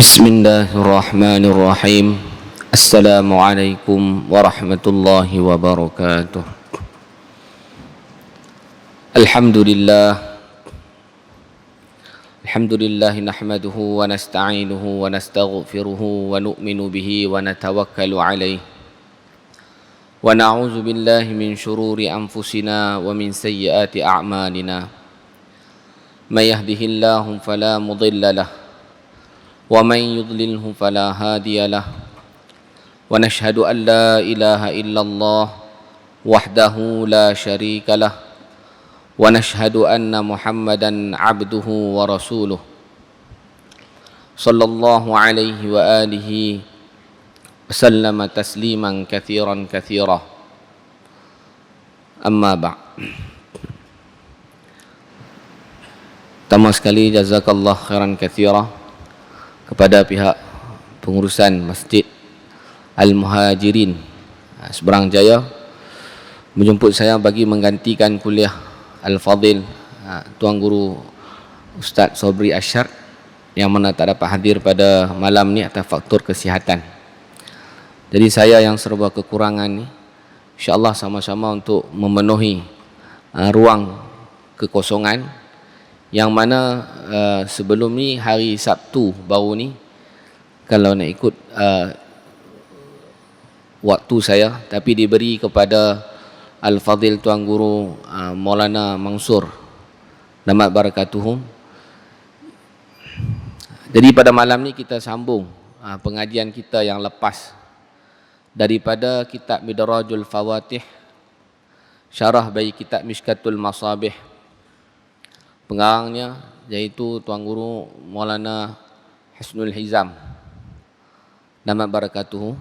Bismillahirrahmanirrahim. Assalamualaikum warahmatullahi wabarakatuh. Alhamdulillah. Alhamdulillah nahmaduhu wa nasta'inuhu wa nastaghfiruhu wa nu'minu bihi wa natawakkalu alayhi. Wa na'udzu billahi min shururi anfusina wa min sayyiati a'malina. May yahdihillahu fala mudilla lahu ومن يضلله فلا هادي له ونشهد أن لا إله إلا الله وحده لا شريك له ونشهد أن محمدا عبده ورسوله صلى الله عليه وآله وسلم تسليما كثيرا كثيرا أما بعد. Pertama sekali jazakallah khairan katsira kepada pihak pengurusan Masjid Al-Muhajirin Seberang Jaya menjemput saya bagi menggantikan kuliah Al-Fadil Tuan Guru Ustaz Sobri Asyar yang mana tak dapat hadir pada malam ni atas faktor kesihatan. Jadi saya yang serba kekurangan ni insya-Allah sama-sama untuk memenuhi ruang kekosongan yang mana sebelum ni hari Sabtu baru ni kalau nak ikut waktu saya, tapi diberi kepada Al-Fadil Tuan Guru Maulana Mansur Damat Barakatuhum. Jadi pada malam ni kita sambung pengajian kita yang lepas daripada kitab Midrajul Fawatih, syarah bagi kitab Mishkatul Masabih. Pengarangnya iaitu Tuan Guru Maulana Hasnul Hizam Damat Barakatuhu,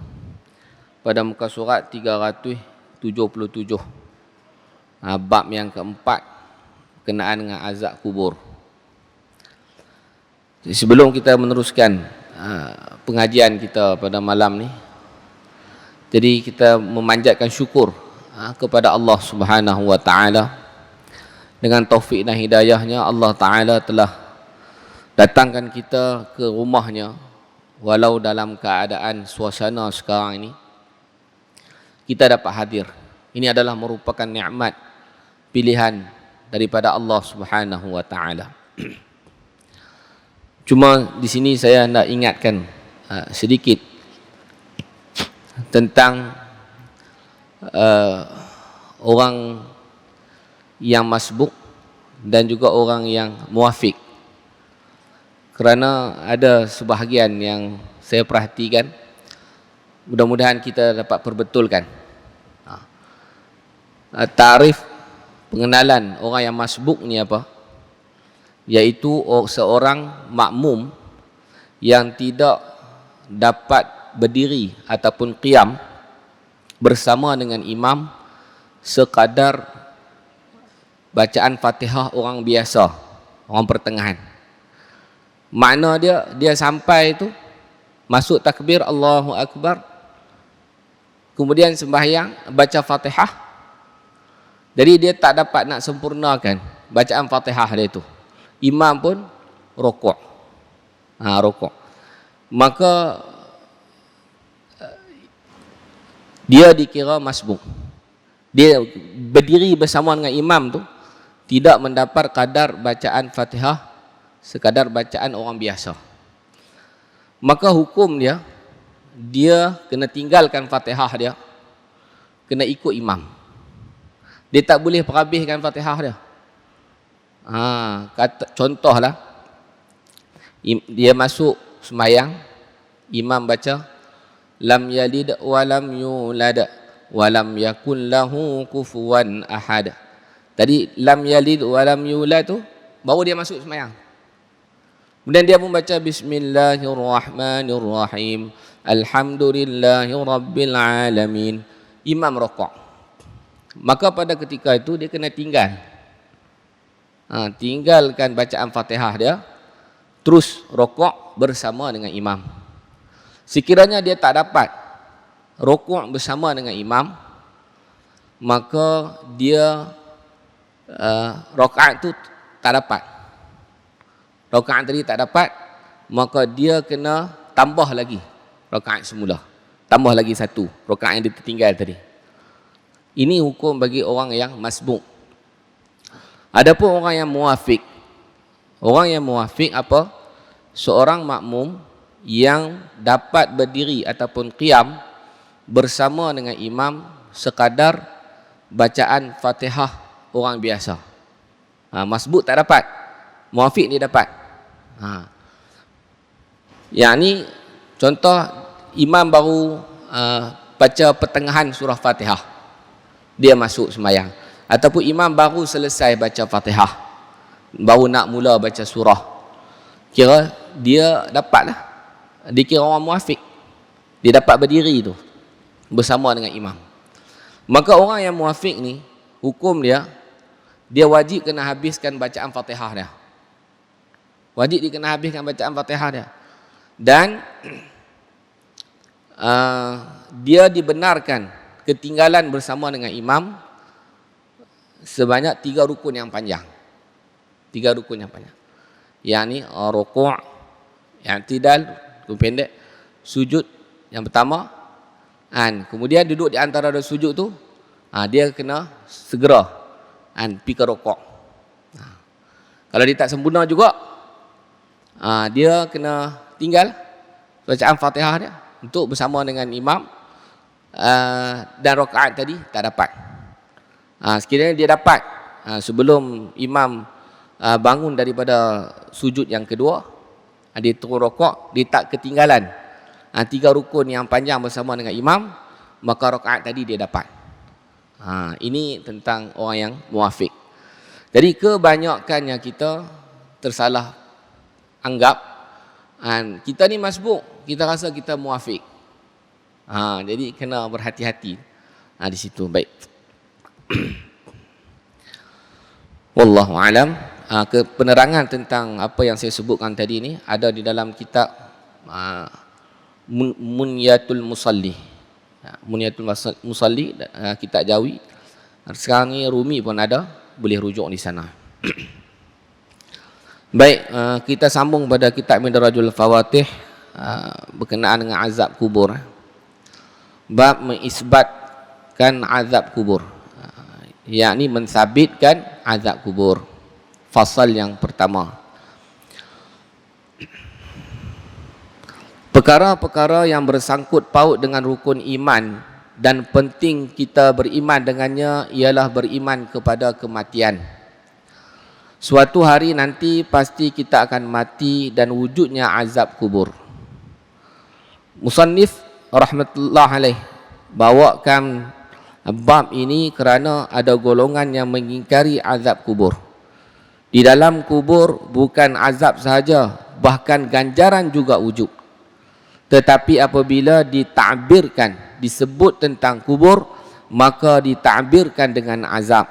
pada muka surat 377, bab yang keempat berkenaan dengan azab kubur. Jadi sebelum kita meneruskan pengajian kita pada malam ni, jadi kita memanjatkan syukur kepada Allah Subhanahu wa taala. Dengan taufik dan hidayahnya Allah Ta'ala telah datangkan kita ke rumahnya walau dalam keadaan suasana sekarang ini kita dapat hadir. Ini adalah merupakan nikmat pilihan daripada Allah Subhanahu wa taala. Cuma di sini saya nak ingatkan sedikit tentang orang yang masbuk dan juga orang yang muafiq, kerana ada sebahagian yang saya perhatikan, mudah-mudahan kita dapat perbetulkan tarif pengenalan orang yang masbuk ni apa, iaitu seorang makmum yang tidak dapat berdiri ataupun qiyam bersama dengan imam sekadar bacaan Fatihah orang biasa, orang pertengahan. Makna dia sampai tu masuk takbir Allahu Akbar, kemudian sembahyang baca Fatihah. Jadi dia tak dapat nak sempurnakan bacaan Fatihah dia tu. Imam pun rukuk. Rukuk. Maka dia dikira masbuk. Dia berdiri bersama dengan imam tu tidak mendapat kadar bacaan Fatihah sekadar bacaan orang biasa. Maka hukum dia kena tinggalkan Fatihah dia, kena ikut imam. Dia tak boleh perhabiskan Fatihah dia. Contohlah, dia masuk sembahyang, imam baca lam yalid wa lam yulad wa lam yakul lahu kufuwan ahad. Tadi lam yalid wa lam yulad tu baru dia masuk sembahyang. Kemudian dia pun baca bismillahirrahmanirrahim, alhamdulillahirabbil alamin. Imam rukuk. Maka pada ketika itu dia kena tinggalkan bacaan Fatihah dia, terus rukuk bersama dengan imam. Sekiranya dia tak dapat rukuk bersama dengan imam, maka dia rakaat tu tak dapat. Rakaat tadi tak dapat, maka dia kena tambah lagi rakaat semula. Tambah lagi satu rakaat yang dia tertinggal tadi. Ini hukum bagi orang yang masbuk. Adapun orang yang muwafiq. Orang yang muwafiq apa? Seorang makmum yang dapat berdiri ataupun qiyam bersama dengan imam sekadar bacaan Fatihah orang biasa. Masbuk tak dapat. Muwafiq dia dapat. Yang ni contoh imam baru baca pertengahan surah Fatihah. Dia masuk sembahyang. Ataupun imam baru selesai baca Fatihah. Baru nak mula baca surah. Kira dia dapatlah. Dia kira orang muwafiq. Dia dapat berdiri tu bersama dengan imam. Maka orang yang muwafiq ni, hukum dia wajib kena habiskan bacaan Fatihah dia. Wajib dia kena habiskan bacaan Fatihah dia. Dan dia dibenarkan ketinggalan bersama dengan imam sebanyak 3 rukun yang panjang. 3 rukun yang panjang. Yang ni rukuk, i'tidal, rukun pendek, sujud yang pertama, kemudian duduk di antara dua sujud tu, dia kena segera pergi ke rukuk. Kalau dia tak sempurna juga, dia kena tinggal bacaan Fatihah dia untuk bersama dengan imam, dan rakaat tadi tak dapat. Sekiranya dia dapat sebelum imam bangun daripada sujud yang kedua, dia turun rukuk, dia tak ketinggalan 3 rukun yang panjang bersama dengan imam, maka rakaat tadi dia dapat. Ini tentang orang yang muwafiq. Jadi kebanyakannya kita tersalah anggap kita ni masbuk, kita rasa kita muwafiq. Jadi kena berhati-hati di situ. Baik. Wallahu alam. Penerangan tentang apa yang saya sebutkan tadi ni ada di dalam kitab Munyatul Musalli. Munyatul Musalli, kitab Jawi. Sekarang ni Rumi pun ada, boleh rujuk di sana. Baik, kita sambung pada kitab Midrajul Fawatih berkenaan dengan azab kubur. Bab mengisbatkan azab kubur, yakni mensabitkan azab kubur. Fasal yang pertama, perkara-perkara yang bersangkut paut dengan rukun iman dan penting kita beriman dengannya ialah beriman kepada kematian. Suatu hari nanti pasti kita akan mati dan wujudnya azab kubur. Musannif rahmatullah alaih bawakan bab ini kerana ada golongan yang mengingkari azab kubur. Di dalam kubur bukan azab sahaja, bahkan ganjaran juga wujud. Tetapi apabila ditakbirkan, disebut tentang kubur, maka ditakbirkan dengan azab.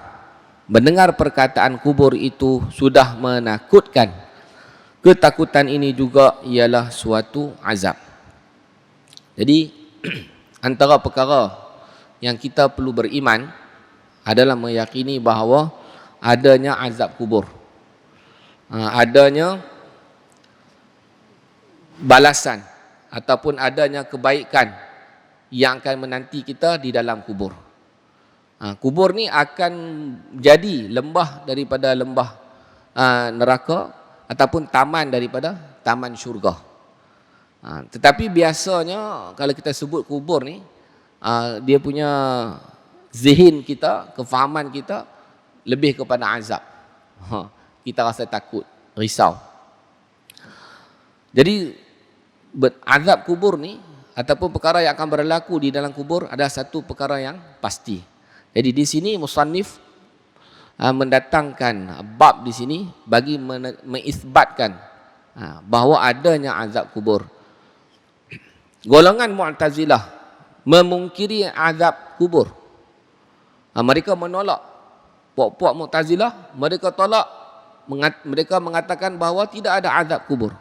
Mendengar perkataan kubur itu sudah menakutkan. Ketakutan ini juga ialah suatu azab. Jadi antara perkara yang kita perlu beriman adalah meyakini bahawa adanya azab kubur, adanya balasan ataupun adanya kebaikan yang akan menanti kita di dalam kubur. Kubur ni akan jadi lembah daripada lembah neraka ataupun taman daripada taman syurga. Tetapi biasanya kalau kita sebut kubur ni, dia punya zihin kita, kefahaman kita lebih kepada azab. Kita rasa takut, risau. Jadi azab kubur ni ataupun perkara yang akan berlaku di dalam kubur adalah satu perkara yang pasti. Jadi di sini musannif mendatangkan bab di sini bagi mengisbatkan bahawa adanya azab kubur. Golongan Mu'tazilah memungkiri azab kubur. Mereka menolak. Puak-puak Mu'tazilah, mereka tolak. Mereka mengatakan bahawa tidak ada azab kubur.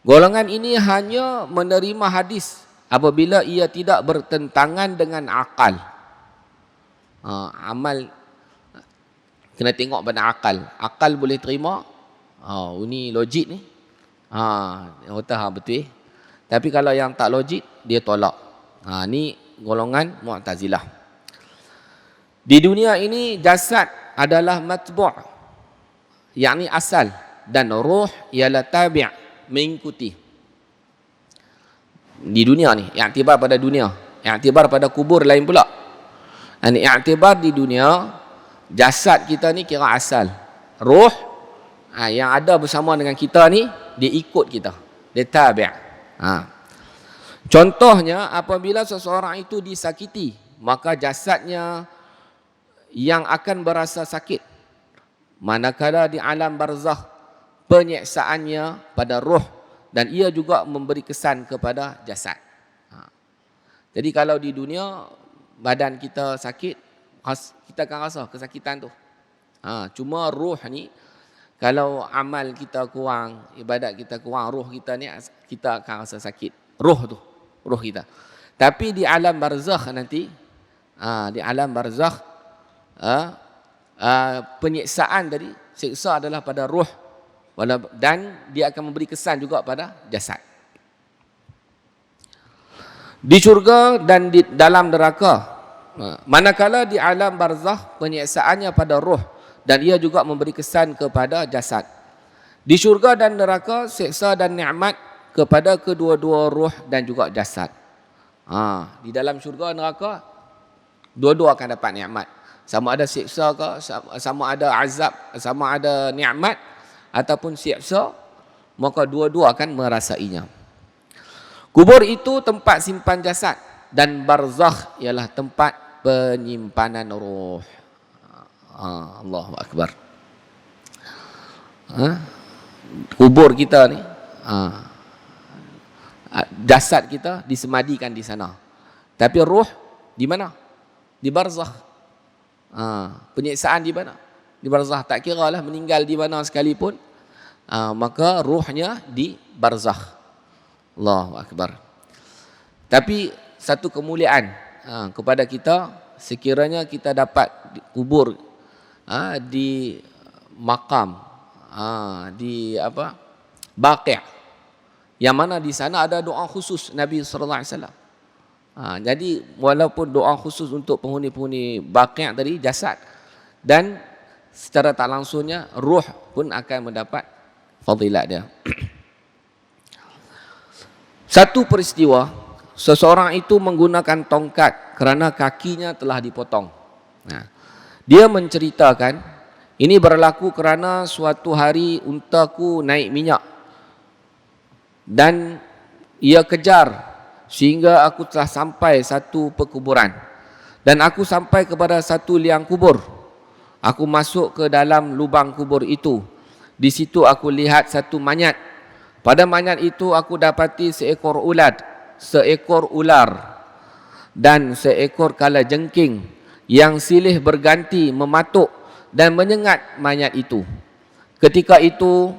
Golongan ini hanya menerima hadis apabila ia tidak bertentangan dengan akal. Amal kena tengok pada akal. Akal boleh terima, ini logik ni. Kata betul. Tapi kalau yang tak logik, dia tolak. Ni golongan Mu'tazilah. Di dunia ini jasad adalah matbu', yakni asal, dan ruh ialah tabi', mengikuti. Di dunia ni, i'tibar pada dunia. I'tibar pada kubur lain pula. I'tibar di dunia, jasad kita ni kira asal. Ruh yang ada bersama dengan kita ni, dia ikut kita. Dia tabi'. Contohnya, apabila seseorang itu disakiti, maka jasadnya yang akan berasa sakit. Manakala di alam barzakh, penyeksaannya pada ruh, dan ia juga memberi kesan kepada jasad. Jadi kalau di dunia badan kita sakit, kita akan rasa kesakitan tu. Cuma ruh ni, kalau amal kita kurang, ibadat kita kurang, ruh kita ni kita akan rasa sakit. Ruh kita. Tapi di alam barzakh nanti, di alam barzakh, penyiksaan tadi, siksa adalah pada ruh, dan dia akan memberi kesan juga pada jasad. Di syurga dan di dalam neraka, manakala di alam barzakh penyiksaannya pada ruh, dan ia juga memberi kesan kepada jasad. Di syurga dan neraka, siksa dan nikmat kepada kedua-dua ruh dan juga jasad. Di dalam syurga dan neraka, dua-dua akan dapat nikmat. Sama ada siksa ke, sama ada azab, sama ada nikmat ataupun siksa, maka dua-dua akan merasainya. Kubur itu tempat simpan jasad, dan barzakh ialah tempat penyimpanan ruh. Allahu Akbar. Kubur kita ni, jasad kita disemadikan di sana. Tapi ruh di mana? Di barzakh. Penyiksaan di mana? Di barzakh. Tak kira lah meninggal di mana sekalipun, maka ruhnya di barzakh. Allahu Akbar. Tapi satu kemuliaan kepada kita, sekiranya kita dapat kubur di makam, di Baqi', yang mana di sana ada doa khusus Nabi sallallahu alaihi wasallam. Jadi walaupun doa khusus untuk penghuni-penghuni Baqi' tadi, jasad, dan secara tak langsungnya ruh pun akan mendapat fadilat dia. Satu peristiwa, seseorang itu menggunakan tongkat kerana kakinya telah dipotong. Dia menceritakan, ini berlaku kerana suatu hari untaku naik minyak, dan ia kejar sehingga aku telah sampai satu perkuburan, dan aku sampai kepada satu liang kubur. Aku masuk ke dalam lubang kubur itu. Di situ aku lihat satu manyat. Pada manyat itu aku dapati seekor ular dan seekor kalajengking yang silih berganti mematuk dan menyengat manyat itu. Ketika itu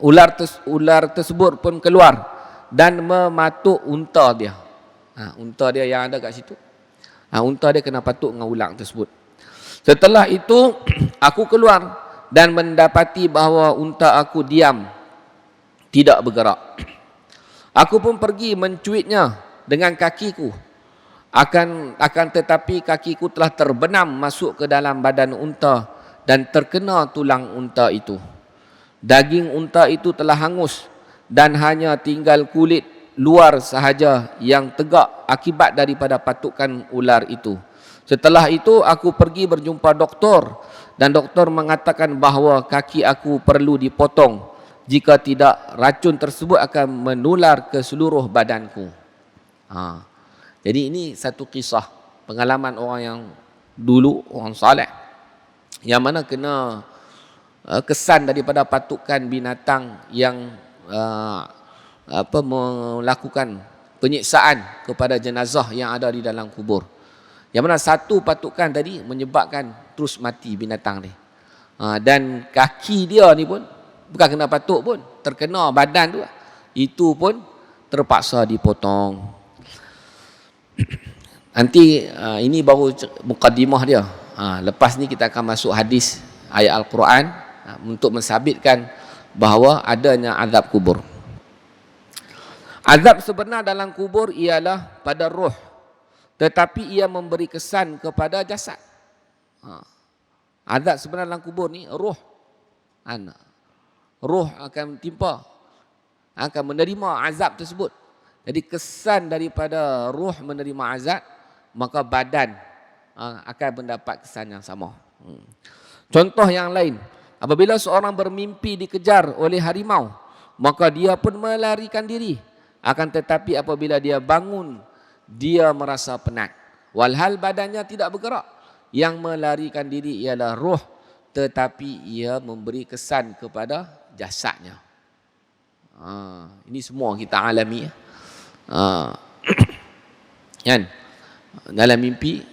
ular tersebut pun keluar dan mematuk unta dia. Unta dia yang ada kat situ. Unta dia kena patuk dengan ular tersebut. Setelah itu aku keluar dan mendapati bahawa unta aku diam, tidak bergerak. Aku pun pergi mencuitnya dengan kakiku. Akan tetapi kakiku telah terbenam masuk ke dalam badan unta dan terkena tulang unta itu. Daging unta itu telah hangus dan hanya tinggal kulit luar sahaja yang tegak akibat daripada patukan ular itu. Setelah itu aku pergi berjumpa doktor, dan doktor mengatakan bahawa kaki aku perlu dipotong. Jika tidak, racun tersebut akan menular ke seluruh badanku. Jadi ini satu kisah pengalaman orang yang dulu, orang saleh, yang mana kena kesan daripada patukan binatang yang melakukan penyiksaan kepada jenazah yang ada di dalam kubur. Yang mana satu patukan tadi menyebabkan terus mati binatang ni. Dan kaki dia ni pun bukan kena patuk pun, terkena badan tu, itu pun terpaksa dipotong. Nanti ini baru mukadimah dia. Lepas ni kita akan masuk hadis ayat Al-Quran untuk mensabitkan bahawa adanya azab kubur. Azab sebenar dalam kubur ialah pada roh, tetapi ia memberi kesan kepada jasad. Azab sebenar dalam kubur ni roh. Roh akan timpa, akan menerima azab tersebut. Jadi kesan daripada roh menerima azab, maka badan akan mendapat kesan yang sama. Contoh yang lain, apabila seorang bermimpi dikejar oleh harimau, maka dia pun melarikan diri. Akan tetapi apabila dia bangun, dia merasa penat. Walhal badannya tidak bergerak. Yang melarikan diri ialah roh, tetapi ia memberi kesan kepada jasadnya. Ini semua kita alami. Kan? Dalam mimpi,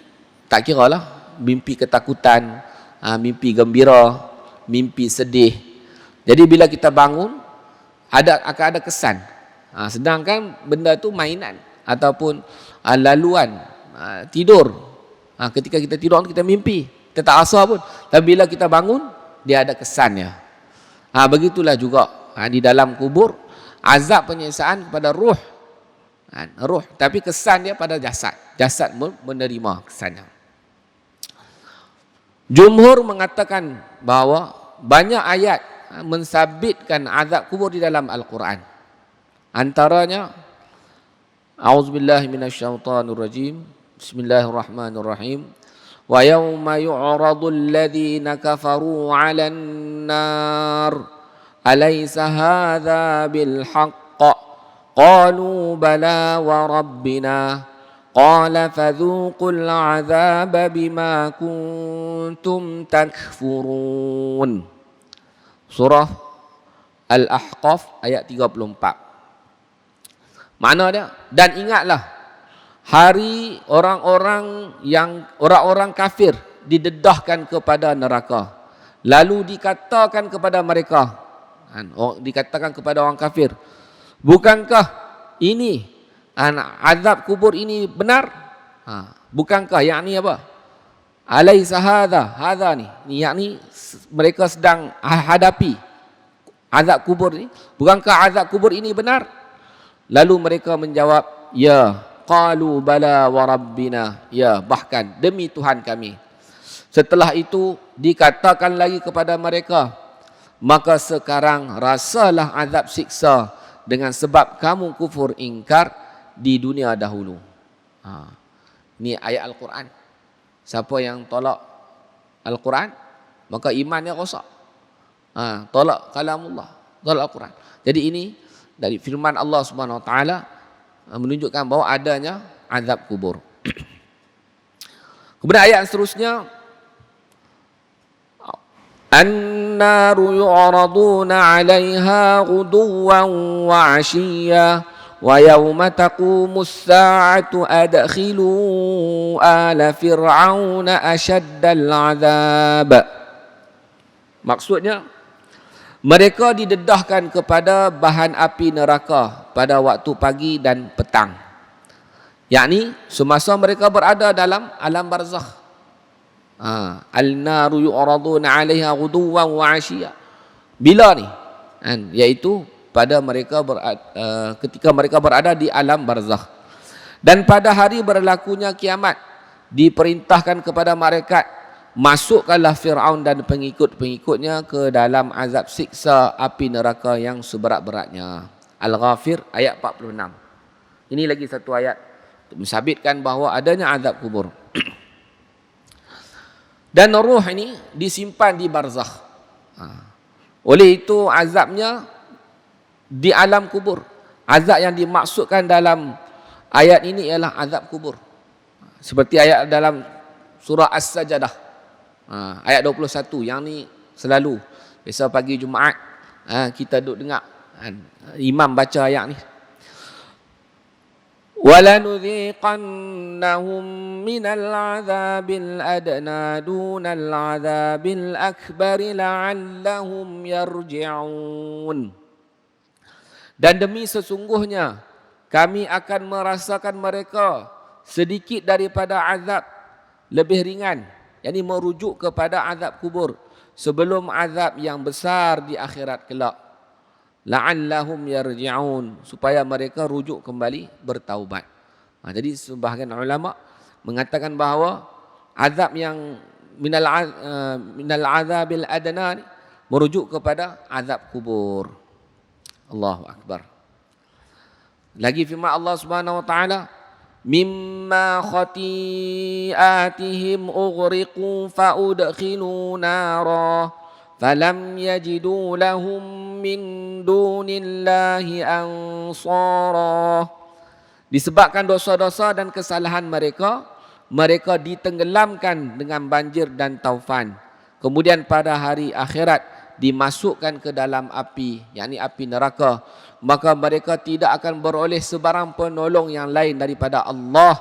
tak kira lah. Mimpi ketakutan, mimpi gembira, mimpi sedih. Jadi bila kita bangun, akan ada kesan. Sedangkan benda tu mainan ataupun laluan tidur. Ketika kita tidur kita mimpi, kita tak rasa pun. Tapi bila kita bangun, dia ada kesannya. Begitulah juga di dalam kubur, azab penyiksaan kepada ruh. Ruh, tapi kesan dia pada jasad. Jasad menerima kesannya. Jumhur mengatakan bahawa banyak ayat mensabitkan azab kubur di dalam Al-Quran. Antaranya, A'udzubillahi minasyaitonirrajim. Bismillahirrahmanirrahim. Wa yawma yu'radul ladzina kafaru 'alan nar alaysa hadza bil haqq qalu bala wa rabbina qala fadhuqul 'adzaba bima kuntum takfurun. Surah Al-Ahqaf ayat 34. Mana dia? Dan ingatlah hari orang-orang kafir didedahkan kepada neraka. Lalu dikatakan kepada mereka, dikatakan kepada orang kafir, bukankah ini azab kubur ini benar? Bukankah yakni apa? Alaisa hadza ni yakni mereka sedang hadapi azab kubur ni. Bukankah azab kubur ini benar? Lalu mereka menjawab, ya, qalu bala wa rabbina, ya, bahkan demi Tuhan kami. Setelah itu dikatakan lagi kepada mereka, maka sekarang rasalah azab siksa dengan sebab kamu kufur ingkar di dunia dahulu. Ini ayat Al-Quran. Siapa yang tolak Al-Quran, maka imannya rosak. Tolak kalamullah, tolak Al-Quran. Jadi ini dari firman Allah Subhanahu Wa Taala menunjukkan bahawa adanya azab kubur. Kemudian ayat seterusnya, An-naru yu'raduna 'alaiha ghuduwan wa 'ashiyya wa yawma taqumus sa'atu adkhilu ala fir'auna ashaddal 'adzab. Maksudnya, mereka didedahkan kepada bahan api neraka pada waktu pagi dan petang. Yakni semasa mereka berada dalam alam barzakh. Al-naru yu'raduna 'alaiha ghuduwan wa 'ashiyya. Bila ni? Iaitu pada mereka ketika mereka berada di alam barzakh. Dan pada hari berlakunya kiamat, diperintahkan kepada malaikat, masukkanlah Fir'aun dan pengikut-pengikutnya ke dalam azab siksa api neraka yang seberat-beratnya. Al-Ghafir ayat 46. Ini lagi satu ayat untuk mensabitkan bahawa adanya azab kubur. Dan ruh ini disimpan di barzakh. Oleh itu azabnya di alam kubur. Azab yang dimaksudkan dalam ayat ini ialah azab kubur. Seperti ayat dalam surah As-Sajdah. Ayat 21 yang ni selalu biasa pagi Jumaat kita duduk dengar imam baca ayat ni. وَلَنُذِيقَنَّهُمْ مِنَ الْعَذَابِ الْأَدْنَى دُونَ الْعَذَابِ الْأَكْبَرِ لَعَلَّهُمْ يَرْجِعُونَ. Dan demi sesungguhnya kami akan merasakan mereka sedikit daripada azab lebih ringan, yakni merujuk kepada azab kubur sebelum azab yang besar di akhirat kelak, la'allahum yarji'un, supaya mereka rujuk kembali bertaubat. Jadi sebahagian ulama mengatakan bahawa azab yang minal azabil adna ni merujuk kepada azab kubur. Allahu akbar. Lagi firman Allah Subhanahu wa taala, mimma khati'atihim ughriqu faudkhilu nara falam yajidu lahum min dunillahi ansara. Disebabkan dosa-dosa dan kesalahan mereka, mereka ditenggelamkan dengan banjir dan taufan. Kemudian pada hari akhirat dimasukkan ke dalam api, yakni api neraka. Maka mereka tidak akan beroleh sebarang penolong yang lain daripada Allah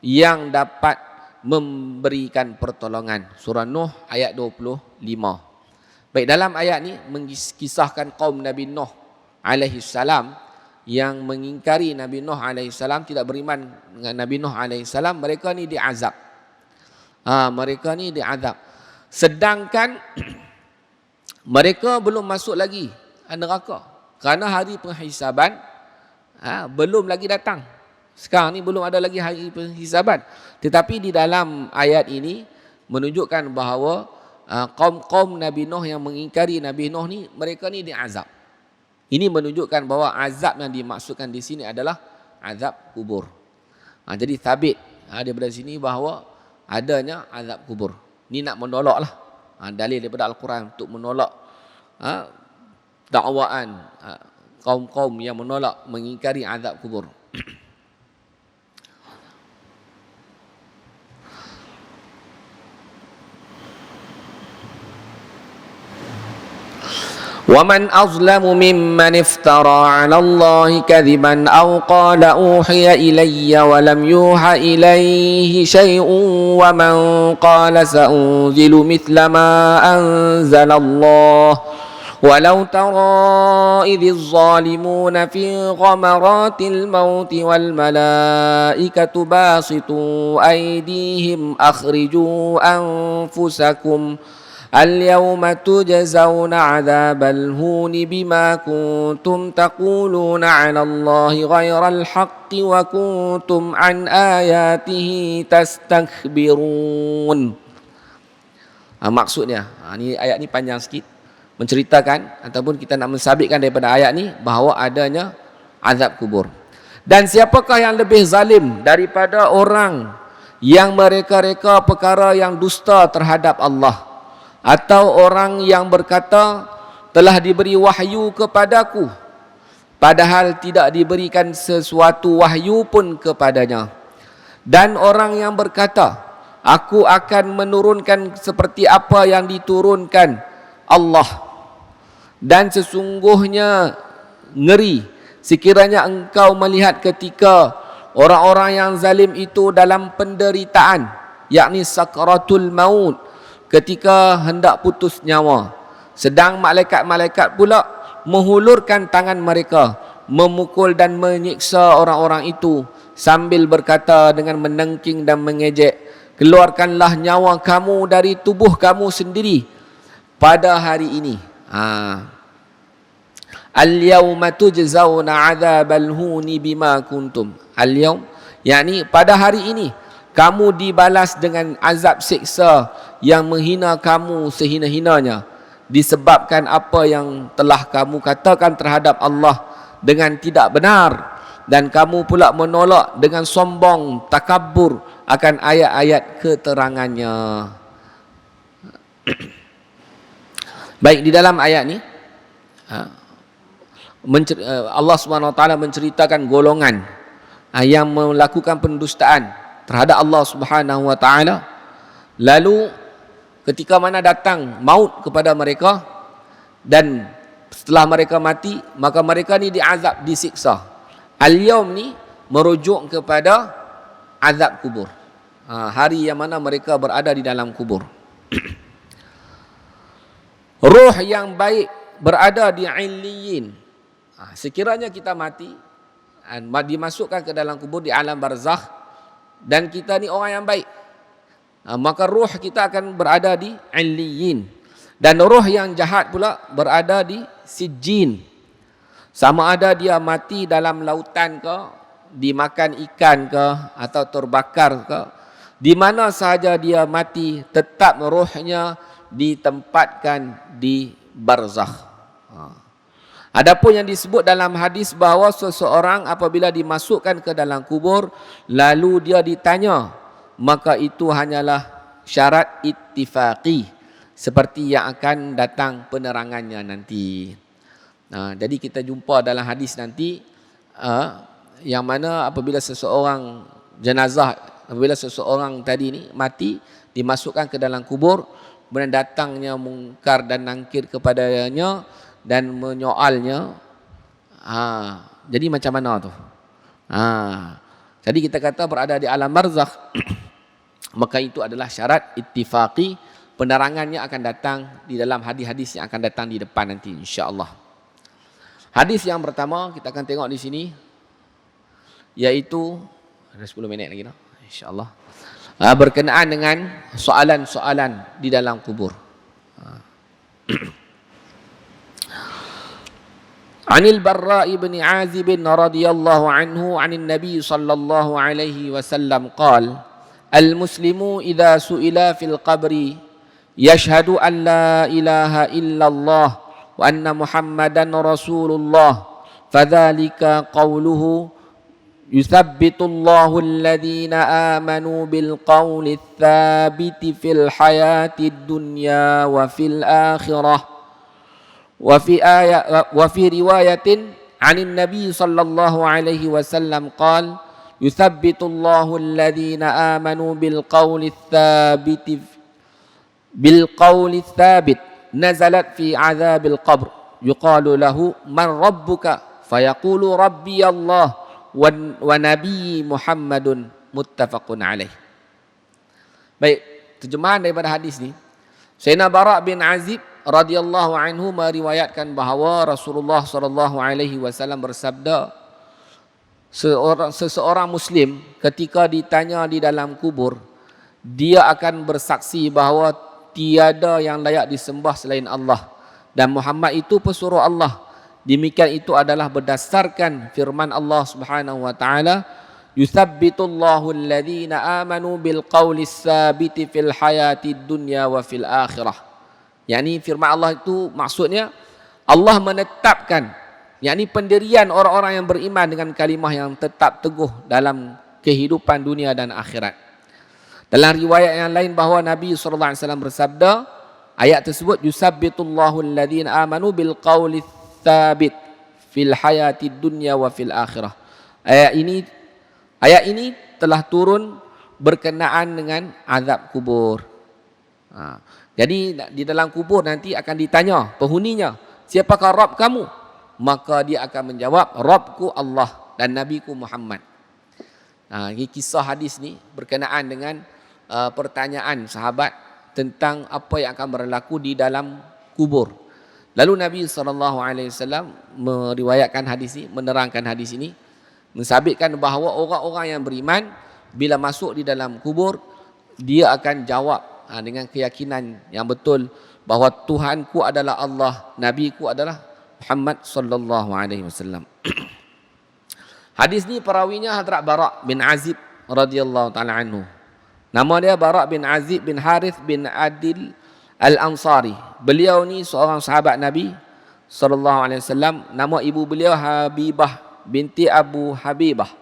yang dapat memberikan pertolongan. Surah Nuh ayat 25. Baik, dalam ayat ni mengisahkan kaum Nabi Nuh alaihi salam yang mengingkari Nabi Nuh AS, tidak beriman dengan Nabi Nuh AS, mereka ni diazab. Mereka ni diazab. Sedangkan mereka belum masuk lagi neraka. Kerana hari penghisaban belum lagi datang. Sekarang ni belum ada lagi hari penghisaban. Tetapi di dalam ayat ini menunjukkan bahawa kaum-kaum Nabi Nuh yang mengingkari Nabi Nuh ni, mereka ni diazab. Ini menunjukkan bahawa azab yang dimaksudkan di sini adalah azab kubur. Jadi sabit daripada sini bahawa adanya azab kubur. Ini nak menolak lah. Dalil daripada Al-Quran untuk menolak dakwaan kaum-kaum yang menolak, mengingkari azab kubur. وَمَنْ أَظْلَمُ مِمَّنِ افْتَرَى عَلَى اللَّهِ كَذِبًا أَوْ قَالَ أُوحِيَ إِلَيَّ وَلَمْ يُوحَ إِلَيْهِ شَيْءٌ وَمَنْ قَالَ سَأُنْزِلُ مِثْلَ مَا أَنْزَلَ اللَّهُ وَلَوْ تَرَى إِذِ الظَّالِمُونَ فِي غَمَرَاتِ الْمَوْتِ وَالْمَلَائِكَةُ بَاسِطُو أَيْدِيهِمْ أَخْرِجُوا أَنفُسَكُمْ اليوم تجزون عذاب الهون بما كنتم تقولون على الله غير الحق وكنتم عن آياته تستكبرون. Maksudnya, ini ayat ni panjang sikit, menceritakan ataupun kita nak mensabitkan daripada ayat ni bahawa adanya azab kubur. Dan siapakah yang lebih zalim daripada orang yang mereka-reka perkara yang dusta terhadap Allah, atau orang yang berkata telah diberi wahyu kepadaku padahal tidak diberikan sesuatu wahyu pun kepadanya, dan orang yang berkata aku akan menurunkan seperti apa yang diturunkan Allah, dan sesungguhnya ngeri sekiranya engkau melihat ketika orang-orang yang zalim itu dalam penderitaan, yakni sakaratul maut, ketika hendak putus nyawa, sedang malaikat-malaikat pula menghulurkan tangan mereka, memukul dan menyiksa orang-orang itu sambil berkata dengan menengking dan mengejek, keluarkanlah nyawa kamu dari tubuh kamu sendiri pada hari ini. Al-yawma tujzauna 'adzabal huni bima kuntum. Al-yawm, yakni pada hari ini kamu dibalas dengan azab siksa yang menghina kamu sehina-hinanya disebabkan apa yang telah kamu katakan terhadap Allah dengan tidak benar, dan kamu pula menolak dengan sombong takabur akan ayat-ayat keterangannya. Baik, di dalam ayat ni Allah Subhanahu wa taala menceritakan golongan yang melakukan pendustaan terhadap Allah Subhanahu wa taala. Lalu ketika mana datang maut kepada mereka, dan setelah mereka mati, maka mereka ni diazab, disiksa. Al-yawm ni merujuk kepada azab kubur, hari yang mana mereka berada di dalam kubur. Ruh yang baik berada di illiyin. Sekiranya kita mati, dimasukkan ke dalam kubur di alam barzakh, dan kita ni orang yang baik, maka ruh kita akan berada di illiyin. Dan ruh yang jahat pula berada di sijjin. Sama ada dia mati dalam lautan ke, dimakan ikan ke, atau terbakar ke, di mana sahaja dia mati, tetap rohnya ditempatkan di barzakh. Adapun yang disebut dalam hadis bahawa seseorang apabila dimasukkan ke dalam kubur lalu dia ditanya, maka itu hanyalah syarat ittifaqi, seperti yang akan datang penerangannya nanti. Jadi kita jumpa dalam hadis nanti yang mana apabila seseorang jenazah, apabila seseorang tadi ni mati, dimasukkan ke dalam kubur, kemudian datangnya mungkar dan nangkir kepadanya dan menyoalnya. Jadi macam mana tu? Jadi kita kata berada di alam barzakh maka itu adalah syarat ittifaqi, penerangannya akan datang di dalam hadis-hadis yang akan datang di depan nanti insya-Allah. Hadis yang pertama kita akan tengok di sini, yaitu ada 10 minit lagi dah insya-Allah. Berkenaan dengan soalan-soalan di dalam kubur. Anil Barra' ibn Azib radhiyallahu anhu 'anil Nabi sallallahu alaihi wasallam qala al-muslimu idza su'ila fil qabri yashhadu an la ilaha illallah wa anna Muhammadan rasulullah fadzalika qawluhu yuthabbitullahu alladhina amanu bil qawli tsabiti fil hayatid dunya wa fil akhirah. وفي رواية عن النبي صلى الله عليه وسلم قال يثبت الله الذين آمنوا بالقول الثابت نزلت في عذاب القبر يقال له من ربك فيقول ربي الله ونبي محمد متفق عليه. Baik, terjemahan daripada hadis ni, Sayyidina Bara' bin Azib radhiyallahu anhu meriwayatkan bahawa Rasulullah sallallahu alaihi wasallam bersabda, seseorang muslim ketika ditanya di dalam kubur, dia akan bersaksi bahawa tiada yang layak disembah selain Allah dan Muhammad itu pesuruh Allah. Demikian itu adalah berdasarkan firman Allah Subhanahu wa taala, yuthabbitullahu alladhina amanu bil qawli tsabiti fil hayatid dunya wa fil akhirah. Yakni firman Allah itu maksudnya Allah menetapkan, yakni pendirian orang-orang yang beriman dengan kalimah yang tetap teguh dalam kehidupan dunia dan akhirat. Dalam riwayat yang lain bahawa Nabi sallallahu alaihi wasallam bersabda, ayat tersebut yusabbitullahu alladhina amanu bil qawli tsabit fil hayatid dunya wa fil akhirah. Ayat ini telah turun berkenaan dengan azab kubur. Jadi di dalam kubur nanti akan ditanya penghuninya, siapakah Rabb kamu? Maka dia akan menjawab, Rabbku Allah dan Nabiku Muhammad. Ini kisah hadis ni berkenaan dengan pertanyaan sahabat tentang apa yang akan berlaku di dalam kubur. Lalu Nabi SAW meriwayatkan hadis ini, menerangkan hadis ini, mensabitkan bahawa orang-orang yang beriman bila masuk di dalam kubur, dia akan jawab dengan keyakinan yang betul bahawa Tuhanku adalah Allah, Nabiku adalah Muhammad sallallahu alaihi wasallam. Hadis ni perawinya Hadrat Bara' bin Azib radhiyallahu taala anhu. Nama dia Bara' bin Azib bin Harith bin Adil Al-Ansari. Beliau ni seorang sahabat Nabi sallallahu alaihi wasallam. Nama ibu beliau Habibah binti Abu Habibah.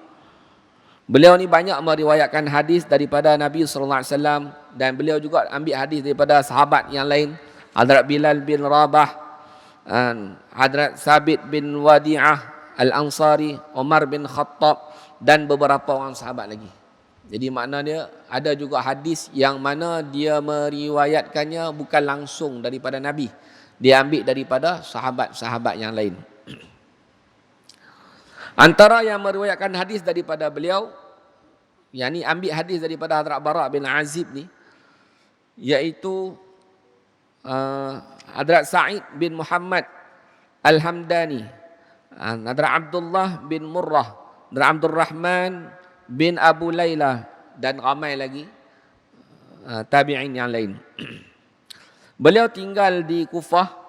Beliau ni banyak meriwayatkan hadis daripada Nabi sallallahu alaihi wasallam dan beliau juga ambil hadis daripada sahabat yang lain, Hadrat Bilal bin Rabah, Hadrat Sabit bin Wadi'ah Al-Ansari, Umar bin Khattab dan beberapa orang sahabat lagi. Jadi makna dia ada juga hadis yang mana dia meriwayatkannya bukan langsung daripada Nabi, dia ambil daripada sahabat-sahabat yang lain. Antara yang meriwayatkan hadis daripada beliau, yakni ambil hadis daripada Hadrat Bara' bin Azib ni, iaitu Hadrat Sa'id bin Muhammad Al-Hamdani, Hadrat Abdullah bin Murrah, Hadrat Abdul Rahman bin Abu Layla dan ramai lagi tabi'in yang lain. Beliau tinggal di Kufah,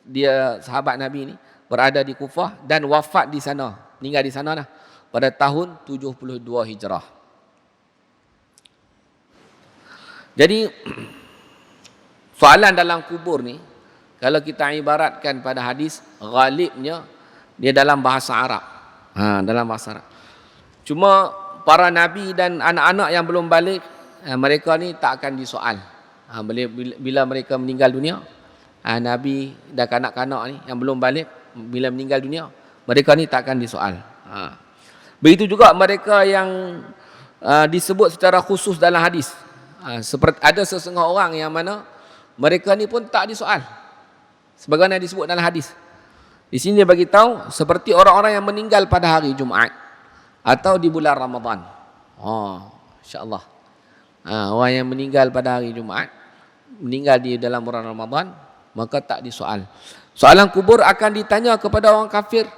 dia sahabat Nabi ni berada di Kufah dan wafat di sana, meninggal di sana lah, pada tahun 72 Hijrah. Jadi soalan dalam kubur ni, kalau kita ibaratkan pada hadis, ghalibnya dia dalam bahasa Arab. Dalam bahasa Arab. Cuma para nabi dan anak-anak yang belum balik, mereka ni tak akan disoal. Bila mereka meninggal dunia, nabi dan kanak-kanak ni yang belum balik, bila meninggal dunia, mereka ni tak akan disoal. Begitu juga mereka yang disebut secara khusus dalam hadis. Seperti ada sesetengah orang yang mana mereka ni pun tak disoal, sebagaimana disebut dalam hadis. Di sini dia bagi tahu seperti orang-orang yang meninggal pada hari Jumaat atau di bulan Ramadan. Insya-Allah. Orang yang meninggal pada hari Jumaat, meninggal di dalam bulan Ramadan, maka tak disoal. Soalan kubur akan ditanya kepada orang kafir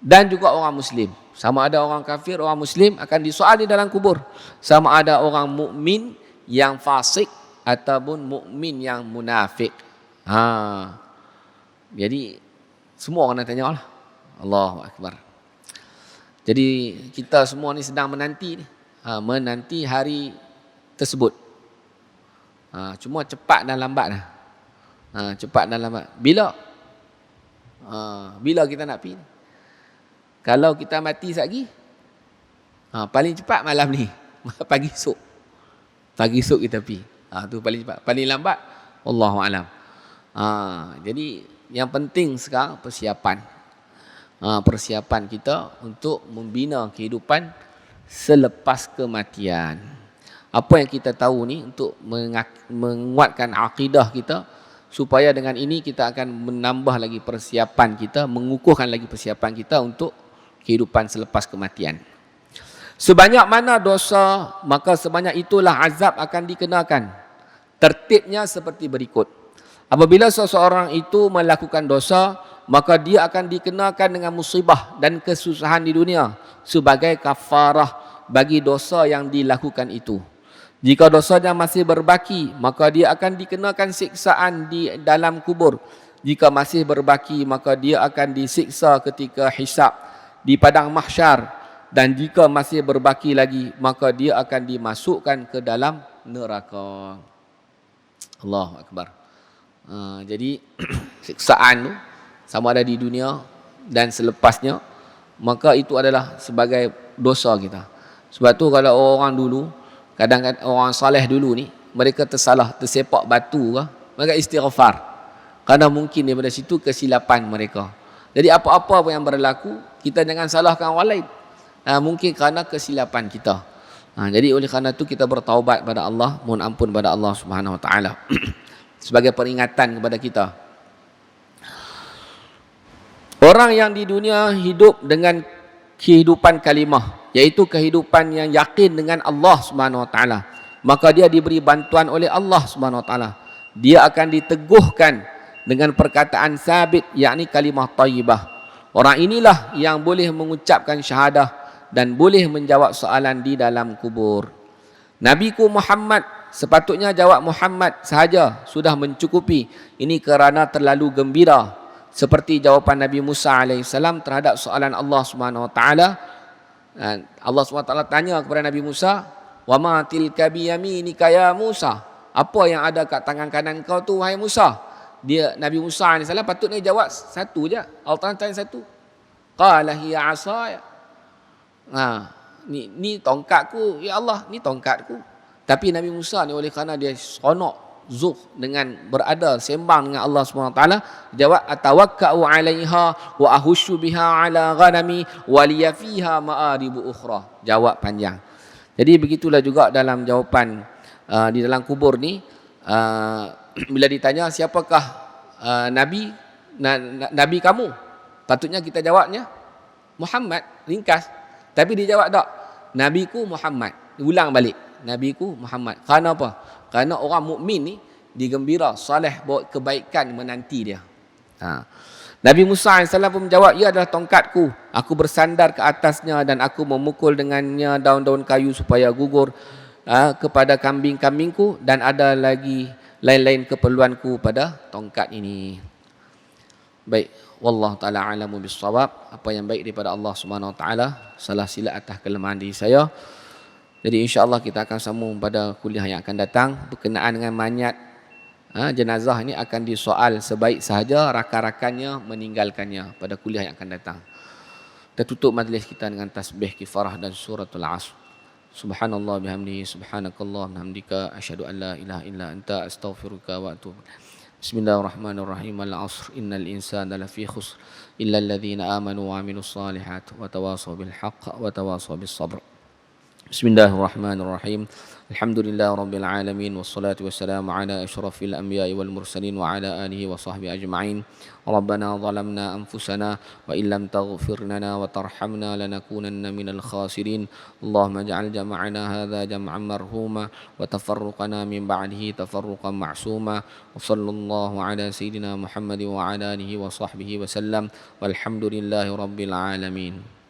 dan juga orang muslim. Sama ada orang kafir, orang muslim akan disoal di dalam kubur. Sama ada orang mukmin yang fasik ataupun mukmin yang munafik. Jadi semua orang nak tanya lah. Allahu Akbar. Jadi kita semua ni sedang menanti ni. Menanti hari tersebut. Cuma cepat dan lambat lah. Cepat dan lambat. Bila? Bila kita nak pergi? Kalau kita mati sekali, paling cepat malam ni. Pagi esok. Pagi esok kita pergi. Tu paling cepat. Paling lambat, Allahu'alam. Jadi yang penting sekarang persiapan. Persiapan kita untuk membina kehidupan selepas kematian. Apa yang kita tahu ni untuk menguatkan akidah kita, supaya dengan ini kita akan menambah lagi persiapan kita, mengukuhkan lagi persiapan kita untuk kehidupan selepas kematian. Sebanyak mana dosa, maka sebanyak itulah azab akan dikenakan. Tertibnya seperti berikut. Apabila seseorang itu melakukan dosa, maka dia akan dikenakan dengan musibah dan kesusahan di dunia sebagai kafarah bagi dosa yang dilakukan itu. Jika dosanya masih berbaki, maka dia akan dikenakan siksaan di dalam kubur. Jika masih berbaki, maka dia akan disiksa ketika hisab di padang mahsyar. Dan jika masih berbaki lagi, maka dia akan dimasukkan ke dalam neraka. Allahu Akbar. Jadi siksaan tu sama ada di dunia dan selepasnya, maka itu adalah sebagai dosa kita. Sebab tu kalau orang dulu, kadang-kadang orang saleh dulu ni, mereka tersalah, tersepak batu ke, mereka istighfar. Kerana mungkin daripada situ kesilapan mereka. Jadi apa-apa yang berlaku, kita jangan salahkan orang lain. Mungkin kerana kesilapan kita. Jadi oleh kerana itu kita bertaubat pada Allah, mohon ampun pada Allah Subhanahu Wa Taala. Sebagai peringatan kepada kita. Orang yang di dunia hidup dengan kehidupan kalimah, yaitu kehidupan yang yakin dengan Allah Subhanahu Wa Taala, maka dia diberi bantuan oleh Allah Subhanahu Wa Taala. Dia akan diteguhkan dengan perkataan sabit, yakni kalimah thayyibah. Orang inilah yang boleh mengucapkan syahadah dan boleh menjawab soalan di dalam kubur. Nabiku Muhammad, sepatutnya jawab Muhammad sahaja sudah mencukupi. Ini kerana terlalu gembira. Seperti jawapan Nabi Musa AS terhadap soalan Allah SWT. Allah SWT tanya kepada Nabi Musa, "Wa ma tilka biyaminika ya Musa?" Apa yang ada kat tangan kanan kau tu wahai Musa? Nabi Musa AS patutnya jawab satu je. Allah tanya satu. Qala hiya 'asaya. Ni tongkatku, ya Allah, ni tongkatku. Tapi Nabi Musa ni oleh kerana dia seronok, zuh dengan berada sembang dengan Allah SWT, jawab atawakka'u 'alaiha wa ahushu biha 'ala ghanami wa liya fiha ma'aribu ukhra. Jawab panjang. Jadi begitulah juga dalam jawapan di dalam kubur ni, bila ditanya siapakah nabi kamu, patutnya kita jawabnya Muhammad, ringkas. Tapi dia jawab tak, nabiku Muhammad. Ulang balik, nabiku Muhammad. Kerana apa? Kerana orang mukmin ni digembira, soleh, bawa kebaikan menanti dia. Nabi Musa AS pun menjawab, ia adalah tongkatku. Aku bersandar ke atasnya dan aku memukul dengannya daun-daun kayu supaya gugur kepada kambing-kambingku, dan ada lagi lain-lain keperluanku pada tongkat ini. Baik, wallahu taala alamu bissawab. Apa yang baik daripada Allah Subhanahu wa taala, salah silap atas kelemahan diri saya. Jadi insya-Allah kita akan sambung pada kuliah yang akan datang berkenaan dengan mayat. Jenazah ini akan disoal sebaik sahaja rakan-rakannya meninggalkannya pada kuliah yang akan datang. Kita tutup majlis kita dengan tasbih kifarah dan suratul Asr. Subhanallah bihamdihi subhanakallah bihamdika asyhadu an la ilaha illa anta astaghfiruka wa atubu ilaik. Bismillahirrahmanirrahim. Al-'asr innal insana lafi khusr illa alladhina amanu wa 'amilus solihat wa tawasaw bil haqq wa tawasaw bis sabr. Bismillahirrahmanirrahim. Alhamdulillah rabbil alamin wassalatu wassalamu ala asyrafil anbiya'i wal mursalin wa ala alihi wa sahbihi ajma'in. Rabbana zalamna anfusana wa illam taghfir lana wa tarhamna lanakunanna minal khasirin. Allahumma ij'al jam'ana hadza jam'an marhuma wa tafarruqana min ba'dihi tafarruqan ma'suma. Wa sallallahu ala sayyidina Muhammad wa ala alihi wa sahbihi wa sallam. Walhamdulillahi rabbil alamin.